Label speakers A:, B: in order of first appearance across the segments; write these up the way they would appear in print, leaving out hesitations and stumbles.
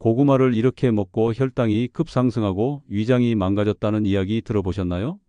A: 고구마를 이렇게 먹고 혈당이 급상승하고 위장이 망가졌다는 이야기 들어보셨나요?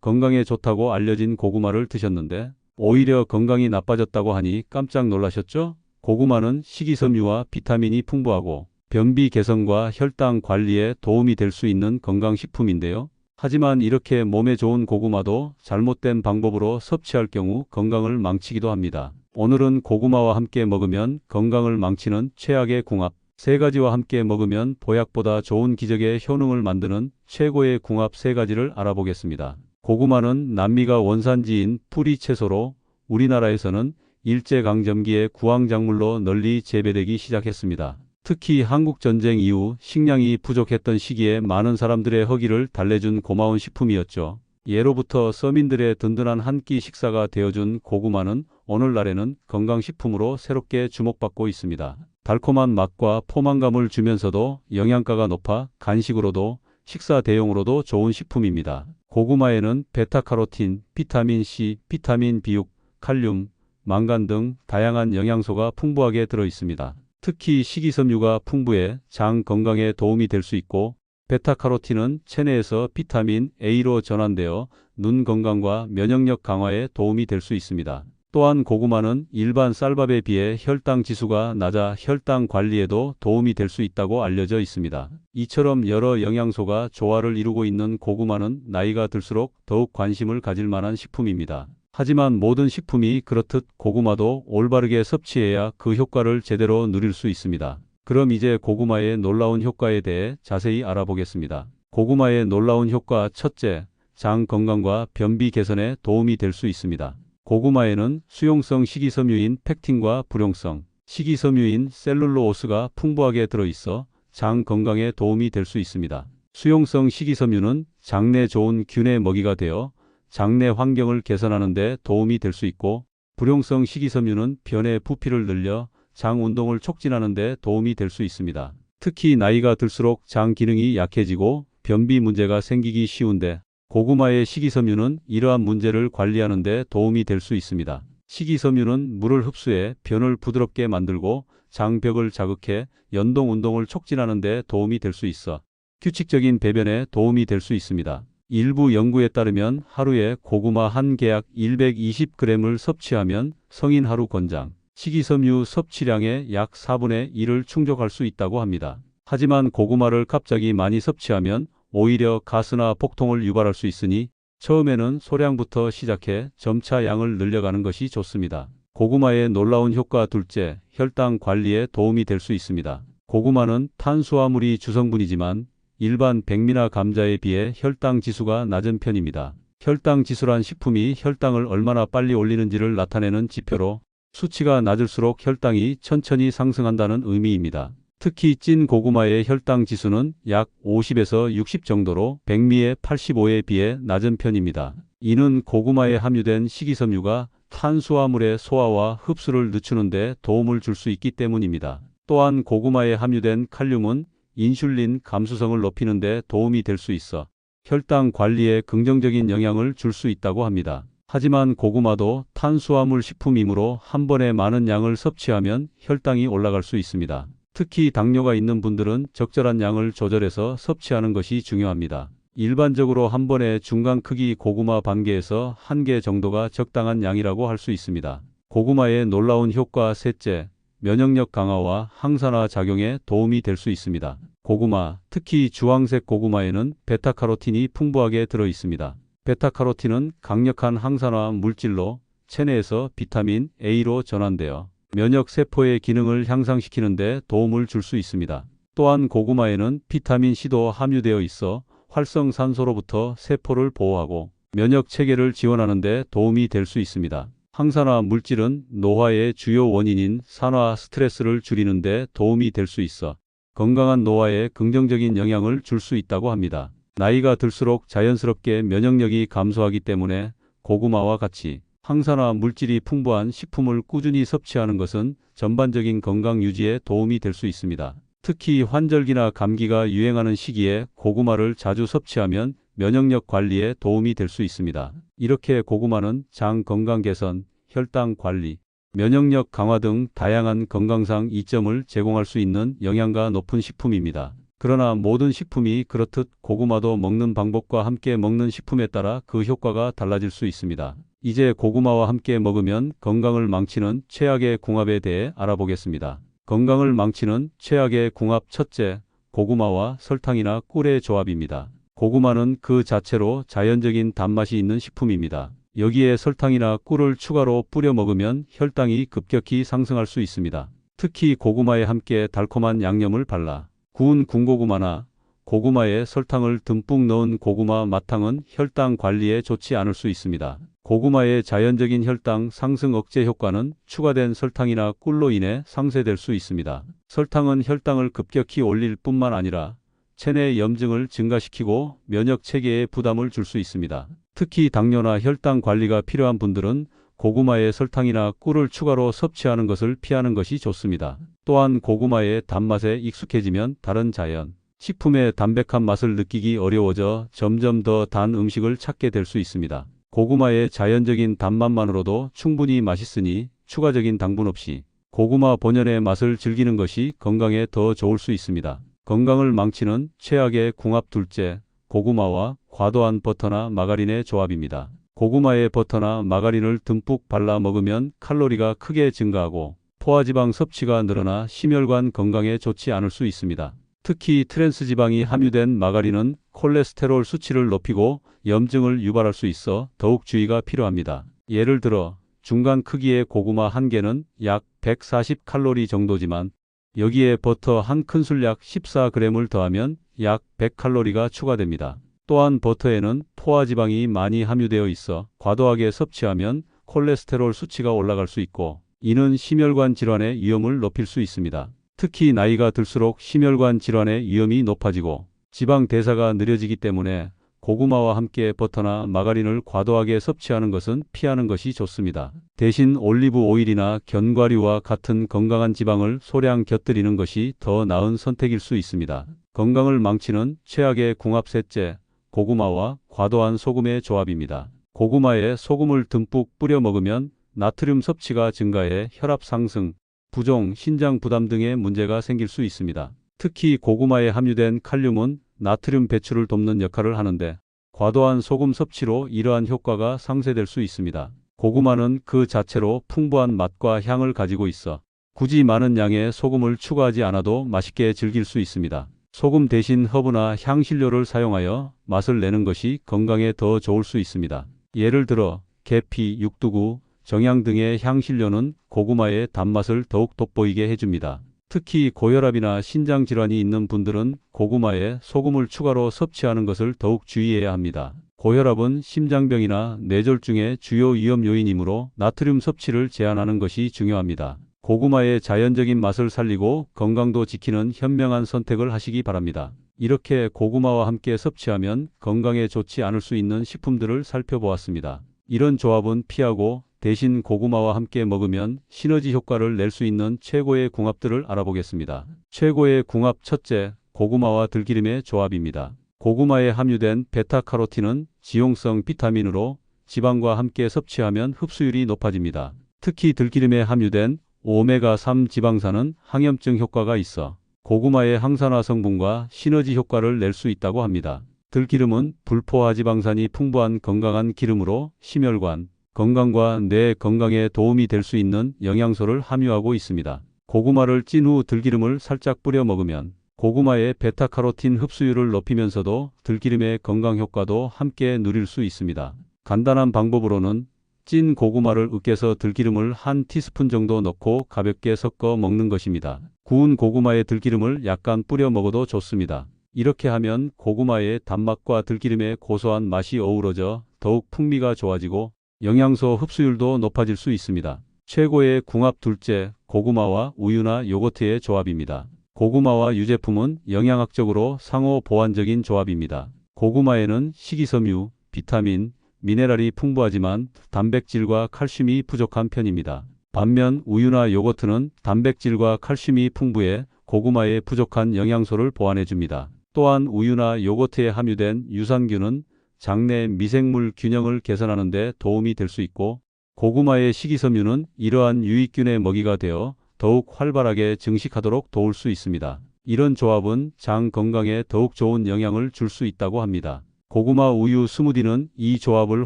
A: 건강에 좋다고 알려진 고구마를 드셨는데 오히려 건강이 나빠졌다고 하니 깜짝 놀라셨죠? 고구마는 식이섬유와 비타민이 풍부하고 변비 개선과 혈당 관리에 도움이 될 수 있는 건강식품인데요. 하지만 이렇게 몸에 좋은 고구마도 잘못된 방법으로 섭취할 경우 건강을 망치기도 합니다. 오늘은 고구마와 함께 먹으면 건강을 망치는 최악의 궁합, 세 가지와 함께 먹으면 보약보다 좋은 기적의 효능을 만드는 최고의 궁합 세 가지를 알아보겠습니다. 고구마는 남미가 원산지인 뿌리 채소로 우리나라에서는 일제강점기에 구황작물로 널리 재배되기 시작했습니다. 특히 한국전쟁 이후 식량이 부족했던 시기에 많은 사람들의 허기를 달래준 고마운 식품이었죠. 예로부터 서민들의 든든한 한 끼 식사가 되어준 고구마는 오늘날에는 건강식품으로 새롭게 주목받고 있습니다. 달콤한 맛과 포만감을 주면서도 영양가가 높아 간식으로도 식사 대용으로도 좋은 식품입니다. 고구마에는 베타카로틴, 비타민 C, 비타민 B6, 칼륨, 망간 등 다양한 영양소가 풍부하게 들어 있습니다. 특히 식이섬유가 풍부해 장 건강에 도움이 될 수 있고 베타카로틴은 체내에서 비타민 A로 전환되어 눈 건강과 면역력 강화에 도움이 될 수 있습니다. 또한 고구마는 일반 쌀밥에 비해 혈당 지수가 낮아 혈당 관리에도 도움이 될 수 있다고 알려져 있습니다. 이처럼 여러 영양소가 조화를 이루고 있는 고구마는 나이가 들수록 더욱 관심을 가질 만한 식품입니다. 하지만 모든 식품이 그렇듯 고구마도 올바르게 섭취해야 그 효과를 제대로 누릴 수 있습니다. 그럼 이제 고구마의 놀라운 효과에 대해 자세히 알아보겠습니다. 고구마의 놀라운 효과 첫째, 장 건강과 변비 개선에 도움이 될 수 있습니다. 고구마에는 수용성 식이섬유인 펙틴과 불용성 식이섬유인 셀룰로오스가 풍부하게 들어있어 장 건강에 도움이 될 수 있습니다. 수용성 식이섬유는 장내 좋은 균의 먹이가 되어 장내 환경을 개선하는 데 도움이 될 수 있고 불용성 식이섬유는 변의 부피를 늘려 장 운동을 촉진하는 데 도움이 될 수 있습니다. 특히 나이가 들수록 장 기능이 약해지고 변비 문제가 생기기 쉬운데 고구마의 식이섬유는 이러한 문제를 관리하는 데 도움이 될 수 있습니다. 식이섬유는 물을 흡수해 변을 부드럽게 만들고 장벽을 자극해 연동 운동을 촉진하는 데 도움이 될 수 있어 규칙적인 배변에 도움이 될 수 있습니다. 일부 연구에 따르면 하루에 고구마 한 개약 120g을 섭취하면 성인 하루 권장 식이섬유 섭취량의 약 4분의 1을 충족할 수 있다고 합니다. 하지만 고구마를 갑자기 많이 섭취하면 오히려 가스나 복통을 유발할 수 있으니 처음에는 소량부터 시작해 점차 양을 늘려가는 것이 좋습니다. 고구마의 놀라운 효과 둘째, 혈당 관리에 도움이 될 수 있습니다. 고구마는 탄수화물이 주성분이지만 일반 백미나 감자에 비해 혈당 지수가 낮은 편입니다. 혈당 지수란 식품이 혈당을 얼마나 빨리 올리는지를 나타내는 지표로 수치가 낮을수록 혈당이 천천히 상승한다는 의미입니다. 특히 찐 고구마의 혈당 지수는 약 50에서 60 정도로 백미의 85에 비해 낮은 편입니다. 이는 고구마에 함유된 식이섬유가 탄수화물의 소화와 흡수를 늦추는 데 도움을 줄 수 있기 때문입니다. 또한 고구마에 함유된 칼륨은 인슐린 감수성을 높이는 데 도움이 될 수 있어 혈당 관리에 긍정적인 영향을 줄 수 있다고 합니다. 하지만 고구마도 탄수화물 식품이므로 한 번에 많은 양을 섭취하면 혈당이 올라갈 수 있습니다. 특히 당뇨가 있는 분들은 적절한 양을 조절해서 섭취하는 것이 중요합니다. 일반적으로 한 번에 중간 크기 고구마 반 개에서 한 개 정도가 적당한 양이라고 할 수 있습니다. 고구마의 놀라운 효과 셋째, 면역력 강화와 항산화 작용에 도움이 될 수 있습니다. 고구마, 특히 주황색 고구마에는 베타카로틴이 풍부하게 들어 있습니다. 베타카로틴은 강력한 항산화 물질로 체내에서 비타민 A로 전환되어 면역 세포의 기능을 향상시키는 데 도움을 줄 수 있습니다. 또한 고구마에는 비타민 C도 함유되어 있어 활성산소로부터 세포를 보호하고 면역 체계를 지원하는 데 도움이 될 수 있습니다. 항산화 물질은 노화의 주요 원인인 산화 스트레스를 줄이는 데 도움이 될 수 있어 건강한 노화에 긍정적인 영향을 줄 수 있다고 합니다. 나이가 들수록 자연스럽게 면역력이 감소하기 때문에 고구마와 같이 항산화 물질이 풍부한 식품을 꾸준히 섭취하는 것은 전반적인 건강 유지에 도움이 될 수 있습니다. 특히 환절기나 감기가 유행하는 시기에 고구마를 자주 섭취하면 면역력 관리에 도움이 될 수 있습니다. 이렇게 고구마는 장 건강 개선, 혈당 관리, 면역력 강화 등 다양한 건강상 이점을 제공할 수 있는 영양가 높은 식품입니다. 그러나 모든 식품이 그렇듯 고구마도 먹는 방법과 함께 먹는 식품에 따라 그 효과가 달라질 수 있습니다. 이제 고구마와 함께 먹으면 건강을 망치는 최악의 궁합에 대해 알아보겠습니다. 건강을 망치는 최악의 궁합 첫째, 고구마와 설탕이나 꿀의 조합입니다. 고구마는 그 자체로 자연적인 단맛이 있는 식품입니다. 여기에 설탕이나 꿀을 추가로 뿌려 먹으면 혈당이 급격히 상승할 수 있습니다. 특히 고구마에 함께 달콤한 양념을 발라 구운 군고구마나 고구마에 설탕을 듬뿍 넣은 고구마 마탕은 혈당 관리에 좋지 않을 수 있습니다. 고구마의 자연적인 혈당 상승 억제 효과는 추가된 설탕이나 꿀로 인해 상쇄될 수 있습니다. 설탕은 혈당을 급격히 올릴 뿐만 아니라 체내 염증을 증가시키고 면역 체계에 부담을 줄 수 있습니다. 특히 당뇨나 혈당 관리가 필요한 분들은 고구마에 설탕이나 꿀을 추가로 섭취하는 것을 피하는 것이 좋습니다. 또한 고구마의 단맛에 익숙해지면 다른 자연 식품의 담백한 맛을 느끼기 어려워져 점점 더 단 음식을 찾게 될 수 있습니다. 고구마의 자연적인 단맛만으로도 충분히 맛있으니 추가적인 당분 없이 고구마 본연의 맛을 즐기는 것이 건강에 더 좋을 수 있습니다. 건강을 망치는 최악의 궁합 둘째, 고구마와 과도한 버터나 마가린의 조합입니다. 고구마에 버터나 마가린을 듬뿍 발라 먹으면 칼로리가 크게 증가하고 포화지방 섭취가 늘어나 심혈관 건강에 좋지 않을 수 있습니다. 특히 트랜스지방이 함유된 마가린은 콜레스테롤 수치를 높이고 염증을 유발할 수 있어 더욱 주의가 필요합니다. 예를 들어 중간 크기의 고구마 한 개는 약 140칼로리 정도지만 여기에 버터 한 큰술 약 14g을 더하면 약 100칼로리가 추가됩니다. 또한 버터에는 포화지방이 많이 함유되어 있어 과도하게 섭취하면 콜레스테롤 수치가 올라갈 수 있고 이는 심혈관 질환의 위험을 높일 수 있습니다. 특히 나이가 들수록 심혈관 질환의 위험이 높아지고 지방 대사가 느려지기 때문에 고구마와 함께 버터나 마가린을 과도하게 섭취하는 것은 피하는 것이 좋습니다. 대신 올리브 오일이나 견과류와 같은 건강한 지방을 소량 곁들이는 것이 더 나은 선택일 수 있습니다. 건강을 망치는 최악의 궁합 셋째, 고구마와 과도한 소금의 조합입니다. 고구마에 소금을 듬뿍 뿌려 먹으면 나트륨 섭취가 증가해 혈압 상승, 부종, 신장 부담 등의 문제가 생길 수 있습니다. 특히 고구마에 함유된 칼륨은 나트륨 배출을 돕는 역할을 하는데 과도한 소금 섭취로 이러한 효과가 상쇄될 수 있습니다. 고구마는 그 자체로 풍부한 맛과 향을 가지고 있어 굳이 많은 양의 소금을 추가하지 않아도 맛있게 즐길 수 있습니다. 소금 대신 허브나 향신료를 사용하여 맛을 내는 것이 건강에 더 좋을 수 있습니다. 예를 들어 계피, 육두구, 정향 등의 향신료는 고구마의 단맛을 더욱 돋보이게 해줍니다. 특히 고혈압이나 신장 질환이 있는 분들은 고구마에 소금을 추가로 섭취하는 것을 더욱 주의해야 합니다. 고혈압은 심장병이나 뇌졸중의 주요 위험 요인이므로 나트륨 섭취를 제한하는 것이 중요합니다. 고구마의 자연적인 맛을 살리고 건강도 지키는 현명한 선택을 하시기 바랍니다. 이렇게 고구마와 함께 섭취하면 건강에 좋지 않을 수 있는 식품들을 살펴보았습니다. 이런 조합은 피하고 대신 고구마와 함께 먹으면 시너지 효과를 낼 수 있는 최고의 궁합들을 알아보겠습니다. 최고의 궁합 첫째, 고구마와 들기름의 조합입니다. 고구마에 함유된 베타카로틴은 지용성 비타민으로 지방과 함께 섭취하면 흡수율이 높아집니다. 특히 들기름에 함유된 오메가3 지방산은 항염증 효과가 있어 고구마의 항산화 성분과 시너지 효과를 낼 수 있다고 합니다. 들기름은 불포화 지방산이 풍부한 건강한 기름으로 심혈관 건강과 뇌 건강에 도움이 될 수 있는 영양소를 함유하고 있습니다. 고구마를 찐 후 들기름을 살짝 뿌려 먹으면 고구마의 베타카로틴 흡수율을 높이면서도 들기름의 건강 효과도 함께 누릴 수 있습니다. 간단한 방법으로는 찐 고구마를 으깨서 들기름을 한 티스푼 정도 넣고 가볍게 섞어 먹는 것입니다. 구운 고구마에 들기름을 약간 뿌려 먹어도 좋습니다. 이렇게 하면 고구마의 단맛과 들기름의 고소한 맛이 어우러져 더욱 풍미가 좋아지고 영양소 흡수율도 높아질 수 있습니다. 최고의 궁합 둘째, 고구마와 우유나 요거트의 조합입니다. 고구마와 유제품은 영양학적으로 상호 보완적인 조합입니다. 고구마에는 식이섬유, 비타민, 미네랄이 풍부하지만 단백질과 칼슘이 부족한 편입니다. 반면 우유나 요거트는 단백질과 칼슘이 풍부해 고구마의 부족한 영양소를 보완해줍니다. 또한 우유나 요거트에 함유된 유산균은 장내 미생물 균형을 개선하는 데 도움이 될 수 있고 고구마의 식이섬유는 이러한 유익균의 먹이가 되어 더욱 활발하게 증식하도록 도울 수 있습니다. 이런 조합은 장 건강에 더욱 좋은 영향을 줄 수 있다고 합니다. 고구마 우유 스무디는 이 조합을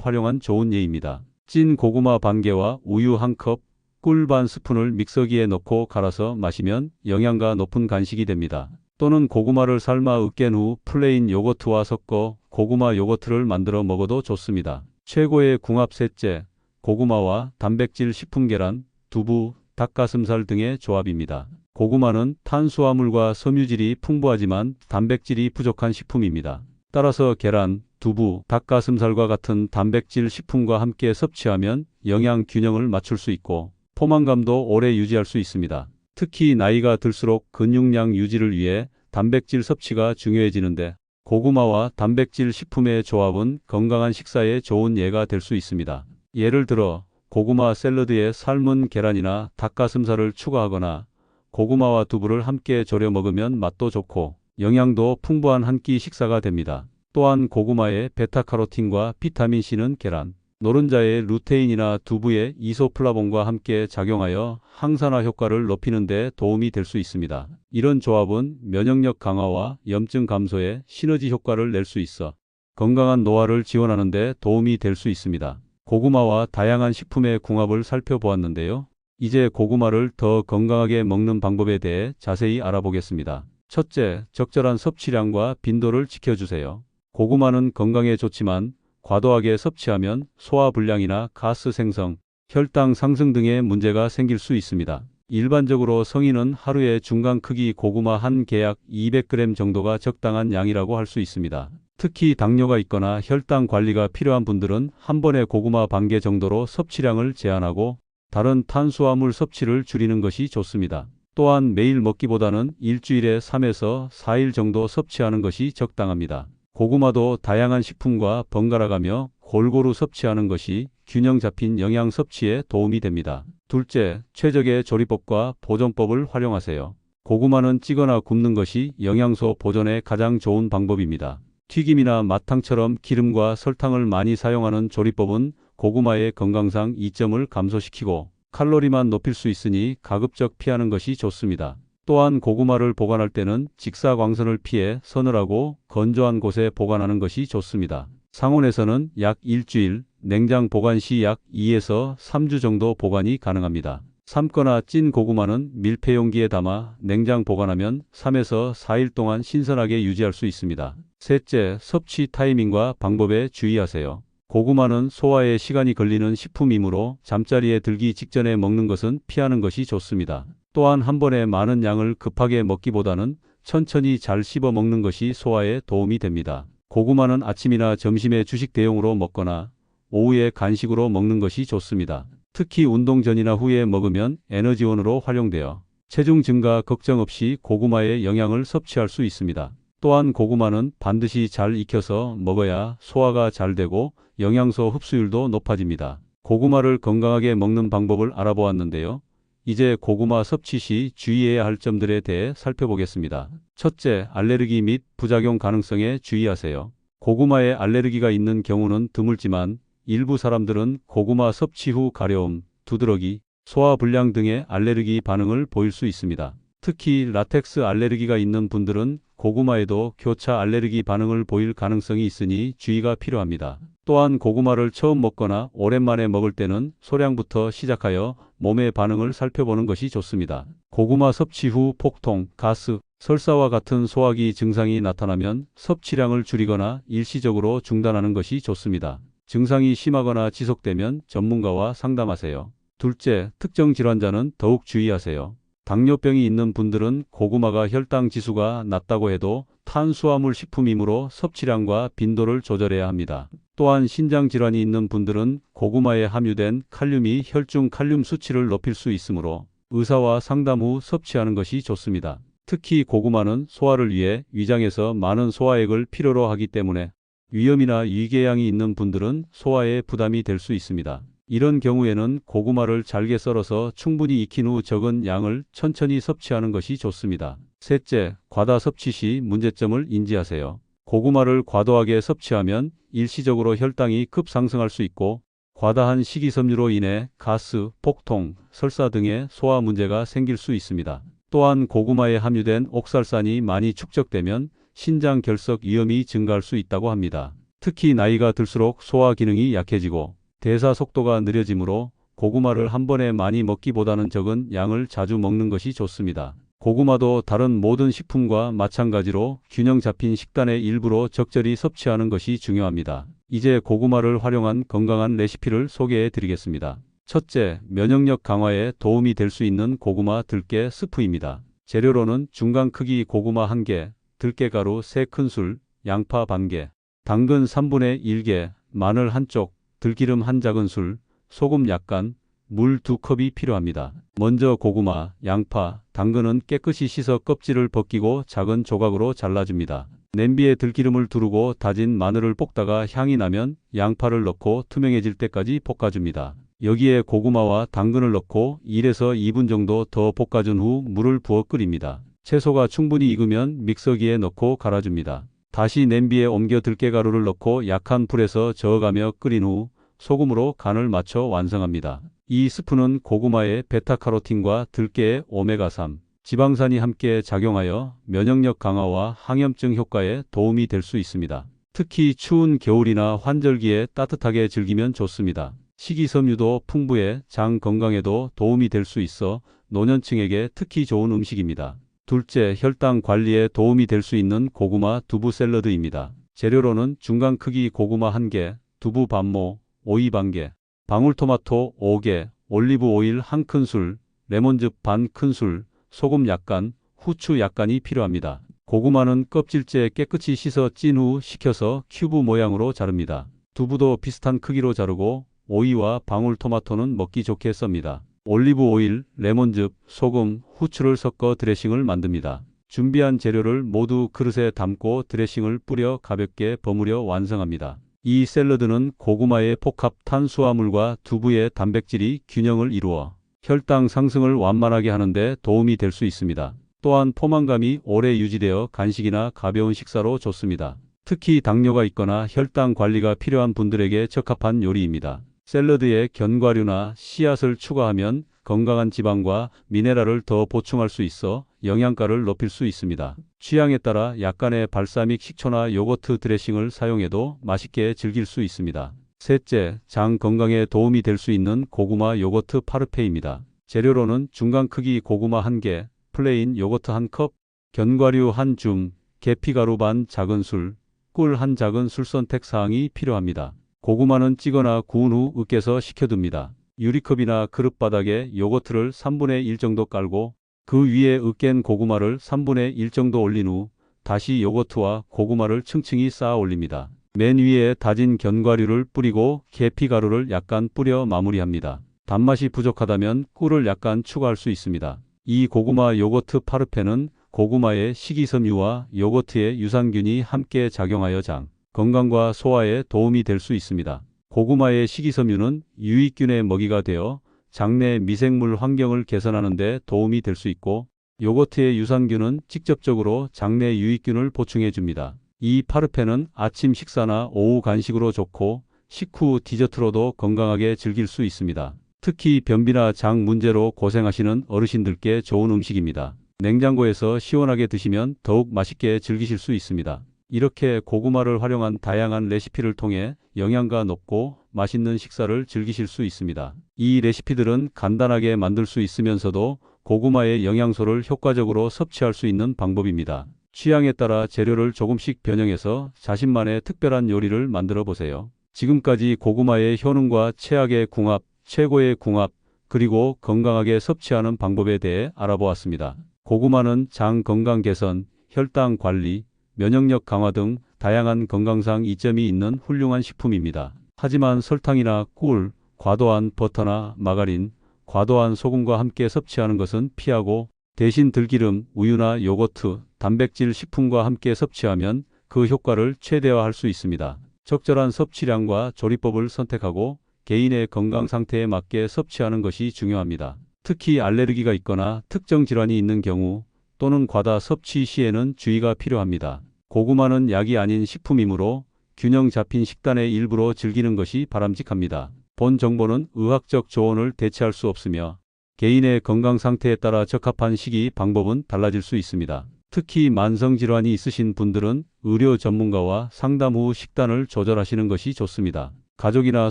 A: 활용한 좋은 예입니다. 찐 고구마 반 개와 우유 한 컵, 꿀 반 스푼을 믹서기에 넣고 갈아서 마시면 영양가 높은 간식이 됩니다. 또는 고구마를 삶아 으깬 후 플레인 요거트와 섞어 고구마 요거트를 만들어 먹어도 좋습니다. 최고의 궁합 셋째, 고구마와 단백질 식품 계란, 두부, 닭가슴살 등의 조합입니다. 고구마는 탄수화물과 섬유질이 풍부하지만 단백질이 부족한 식품입니다. 따라서 계란, 두부, 닭가슴살과 같은 단백질 식품과 함께 섭취하면 영양 균형을 맞출 수 있고 포만감도 오래 유지할 수 있습니다. 특히 나이가 들수록 근육량 유지를 위해 단백질 섭취가 중요해지는데 고구마와 단백질 식품의 조합은 건강한 식사에 좋은 예가 될 수 있습니다. 예를 들어 고구마 샐러드에 삶은 계란이나 닭가슴살을 추가하거나 고구마와 두부를 함께 졸여 먹으면 맛도 좋고 영양도 풍부한 한 끼 식사가 됩니다. 또한 고구마의 베타카로틴과 비타민C는 계란, 노른자의 루테인이나 두부의 이소플라본과 함께 작용하여 항산화 효과를 높이는 데 도움이 될 수 있습니다. 이런 조합은 면역력 강화와 염증 감소에 시너지 효과를 낼 수 있어 건강한 노화를 지원하는 데 도움이 될 수 있습니다. 고구마와 다양한 식품의 궁합을 살펴보았는데요. 이제 고구마를 더 건강하게 먹는 방법에 대해 자세히 알아보겠습니다. 첫째, 적절한 섭취량과 빈도를 지켜주세요. 고구마는 건강에 좋지만 과도하게 섭취하면 소화불량이나 가스 생성, 혈당 상승 등의 문제가 생길 수 있습니다. 일반적으로 성인은 하루에 중간 크기 고구마 한 개 약 200g 정도가 적당한 양이라고 할 수 있습니다. 특히 당뇨가 있거나 혈당 관리가 필요한 분들은 한 번에 고구마 반 개 정도로 섭취량을 제한하고 다른 탄수화물 섭취를 줄이는 것이 좋습니다. 또한 매일 먹기보다는 일주일에 3에서 4일 정도 섭취하는 것이 적당합니다. 고구마도 다양한 식품과 번갈아가며 골고루 섭취하는 것이 균형 잡힌 영양 섭취에 도움이 됩니다. 둘째, 최적의 조리법과 보존법을 활용하세요. 고구마는 찌거나 굽는 것이 영양소 보존에 가장 좋은 방법입니다. 튀김이나 마탕처럼 기름과 설탕을 많이 사용하는 조리법은 고구마의 건강상 이점을 감소시키고 칼로리만 높일 수 있으니 가급적 피하는 것이 좋습니다. 또한 고구마를 보관할 때는 직사광선을 피해 서늘하고 건조한 곳에 보관하는 것이 좋습니다. 상온에서는 약 일주일, 냉장 보관 시 약 2에서 3주 정도 보관이 가능합니다. 삶거나 찐 고구마는 밀폐 용기에 담아 냉장 보관하면 3에서 4일 동안 신선하게 유지할 수 있습니다. 셋째, 섭취 타이밍과 방법에 주의하세요. 고구마는 소화에 시간이 걸리는 식품이므로 잠자리에 들기 직전에 먹는 것은 피하는 것이 좋습니다. 또한 한 번에 많은 양을 급하게 먹기보다는 천천히 잘 씹어 먹는 것이 소화에 도움이 됩니다. 고구마는 아침이나 점심에 주식 대용으로 먹거나 오후에 간식으로 먹는 것이 좋습니다. 특히 운동 전이나 후에 먹으면 에너지원으로 활용되어 체중 증가 걱정 없이 고구마의 영양을 섭취할 수 있습니다. 또한 고구마는 반드시 잘 익혀서 먹어야 소화가 잘 되고 영양소 흡수율도 높아집니다. 고구마를 건강하게 먹는 방법을 알아보았는데요. 이제 고구마 섭취 시 주의해야 할 점들에 대해 살펴보겠습니다. 첫째, 알레르기 및 부작용 가능성에 주의하세요. 고구마에 알레르기가 있는 경우는 드물지만 일부 사람들은 고구마 섭취 후 가려움, 두드러기, 소화불량 등의 알레르기 반응을 보일 수 있습니다. 특히 라텍스 알레르기가 있는 분들은 고구마에도 교차 알레르기 반응을 보일 가능성이 있으니 주의가 필요합니다. 또한 고구마를 처음 먹거나 오랜만에 먹을 때는 소량부터 시작하여 몸의 반응을 살펴보는 것이 좋습니다. 고구마 섭취 후 폭통, 가스, 설사와 같은 소화기 증상이 나타나면 섭취량을 줄이거나 일시적으로 중단하는 것이 좋습니다. 증상이 심하거나 지속되면 전문가와 상담하세요. 둘째, 특정 질환자는 더욱 주의하세요. 당뇨병이 있는 분들은 고구마가 혈당 지수가 낮다고 해도 탄수화물 식품이므로 섭취량과 빈도를 조절해야 합니다. 또한 신장 질환이 있는 분들은 고구마에 함유된 칼륨이 혈중 칼륨 수치를 높일 수 있으므로 의사와 상담 후 섭취하는 것이 좋습니다. 특히 고구마는 소화를 위해 위장에서 많은 소화액을 필요로 하기 때문에 위염이나 위궤양이 있는 분들은 소화에 부담이 될 수 있습니다. 이런 경우에는 고구마를 잘게 썰어서 충분히 익힌 후 적은 양을 천천히 섭취하는 것이 좋습니다. 셋째, 과다 섭취 시 문제점을 인지하세요. 고구마를 과도하게 섭취하면 일시적으로 혈당이 급상승할 수 있고 과다한 식이섬유로 인해 가스, 복통, 설사 등의 소화 문제가 생길 수 있습니다. 또한 고구마에 함유된 옥살산이 많이 축적되면 신장 결석 위험이 증가할 수 있다고 합니다. 특히 나이가 들수록 소화 기능이 약해지고 대사 속도가 느려지므로 고구마를 한 번에 많이 먹기보다는 적은 양을 자주 먹는 것이 좋습니다. 고구마도 다른 모든 식품과 마찬가지로 균형 잡힌 식단의 일부로 적절히 섭취하는 것이 중요합니다. 이제 고구마를 활용한 건강한 레시피를 소개해 드리겠습니다. 첫째, 면역력 강화에 도움이 될 수 있는 고구마 들깨 스프입니다. 재료로는 중간 크기 고구마 1개, 들깨가루 3큰술, 양파 반개, 당근 3분의 1개, 마늘 1쪽, 들기름 1작은술, 소금 약간, 물 2컵이 필요합니다. 먼저 고구마, 양파, 당근은 깨끗이 씻어 껍질을 벗기고 작은 조각으로 잘라줍니다. 냄비에 들기름을 두르고 다진 마늘을 볶다가 향이 나면 양파를 넣고 투명해질 때까지 볶아줍니다. 여기에 고구마와 당근을 넣고 1에서 2분 정도 더 볶아준 후 물을 부어 끓입니다. 채소가 충분히 익으면 믹서기에 넣고 갈아줍니다. 다시 냄비에 옮겨 들깨가루를 넣고 약한 불에서 저어가며 끓인 후 소금으로 간을 맞춰 완성합니다. 이 스프는 고구마의 베타카로틴과 들깨의 오메가3, 지방산이 함께 작용하여 면역력 강화와 항염증 효과에 도움이 될 수 있습니다. 특히 추운 겨울이나 환절기에 따뜻하게 즐기면 좋습니다. 식이섬유도 풍부해 장 건강에도 도움이 될 수 있어 노년층에게 특히 좋은 음식입니다. 둘째, 혈당 관리에 도움이 될 수 있는 고구마 두부 샐러드입니다. 재료로는 중간 크기 고구마 1개, 두부 반모, 오이 반개, 방울토마토 5개, 올리브 오일 1큰술, 레몬즙 반 큰술, 소금 약간, 후추 약간이 필요합니다. 고구마는 껍질째 깨끗이 씻어 찐 후 식혀서 큐브 모양으로 자릅니다. 두부도 비슷한 크기로 자르고 오이와 방울토마토는 먹기 좋게 썹니다. 올리브 오일, 레몬즙, 소금, 후추를 섞어 드레싱을 만듭니다. 준비한 재료를 모두 그릇에 담고 드레싱을 뿌려 가볍게 버무려 완성합니다. 이 샐러드는 고구마의 복합 탄수화물과 두부의 단백질이 균형을 이루어 혈당 상승을 완만하게 하는 데 도움이 될 수 있습니다. 또한 포만감이 오래 유지되어 간식이나 가벼운 식사로 좋습니다. 특히 당뇨가 있거나 혈당 관리가 필요한 분들에게 적합한 요리입니다. 샐러드에 견과류나 씨앗을 추가하면 건강한 지방과 미네랄을 더 보충할 수 있어 영양가를 높일 수 있습니다. 취향에 따라 약간의 발사믹 식초나 요거트 드레싱을 사용해도 맛있게 즐길 수 있습니다. 셋째, 장 건강에 도움이 될 수 있는 고구마 요거트 파르페입니다. 재료로는 중간 크기 고구마 1개, 플레인 요거트 1컵, 견과류 1줌, 계피가루 반 작은술, 꿀 1작은술 선택 사항이 필요합니다. 고구마는 찌거나 구운 후 으깨서 식혀둡니다. 유리컵이나 그릇 바닥에 요거트를 3분의 1 정도 깔고 그 위에 으깬 고구마를 3분의 1 정도 올린 후 다시 요거트와 고구마를 층층이 쌓아 올립니다. 맨 위에 다진 견과류를 뿌리고 계피가루를 약간 뿌려 마무리합니다. 단맛이 부족하다면 꿀을 약간 추가할 수 있습니다. 이 고구마 요거트 파르페는 고구마의 식이섬유와 요거트의 유산균이 함께 작용하여 장 건강과 소화에 도움이 될 수 있습니다. 고구마의 식이섬유는 유익균의 먹이가 되어 장내 미생물 환경을 개선하는 데 도움이 될 수 있고 요거트의 유산균은 직접적으로 장내 유익균을 보충해 줍니다. 이 파르페는 아침 식사나 오후 간식으로 좋고 식후 디저트로도 건강하게 즐길 수 있습니다. 특히 변비나 장 문제로 고생하시는 어르신들께 좋은 음식입니다. 냉장고에서 시원하게 드시면 더욱 맛있게 즐기실 수 있습니다. 이렇게 고구마를 활용한 다양한 레시피를 통해 영양가 높고 맛있는 식사를 즐기실 수 있습니다. 이 레시피들은 간단하게 만들 수 있으면서도 고구마의 영양소를 효과적으로 섭취할 수 있는 방법입니다. 취향에 따라 재료를 조금씩 변형해서 자신만의 특별한 요리를 만들어 보세요. 지금까지 고구마의 효능과 최악의 궁합, 최고의 궁합, 그리고 건강하게 섭취하는 방법에 대해 알아보았습니다. 고구마는 장 건강 개선, 혈당 관리, 면역력 강화 등 다양한 건강상 이점이 있는 훌륭한 식품입니다. 하지만 설탕이나 꿀, 과도한 버터나 마가린, 과도한 소금과 함께 섭취하는 것은 피하고 대신 들기름, 우유나 요거트, 단백질 식품과 함께 섭취하면 그 효과를 최대화할 수 있습니다. 적절한 섭취량과 조리법을 선택하고 개인의 건강 상태에 맞게 섭취하는 것이 중요합니다. 특히 알레르기가 있거나 특정 질환이 있는 경우 또는 과다 섭취 시에는 주의가 필요합니다. 고구마는 약이 아닌 식품이므로 균형 잡힌 식단의 일부로 즐기는 것이 바람직합니다. 본 정보는 의학적 조언을 대체할 수 없으며 개인의 건강 상태에 따라 적합한 시기, 방법은 달라질 수 있습니다. 특히 만성질환이 있으신 분들은 의료 전문가와 상담 후 식단을 조절하시는 것이 좋습니다. 가족이나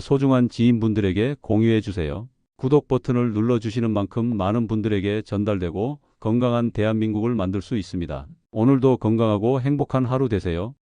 A: 소중한 지인분들에게 공유해 주세요. 구독 버튼을 눌러주시는 만큼 많은 분들에게 전달되고 건강한 대한민국을 만들 수 있습니다. 오늘도 건강하고 행복한 하루 되세요.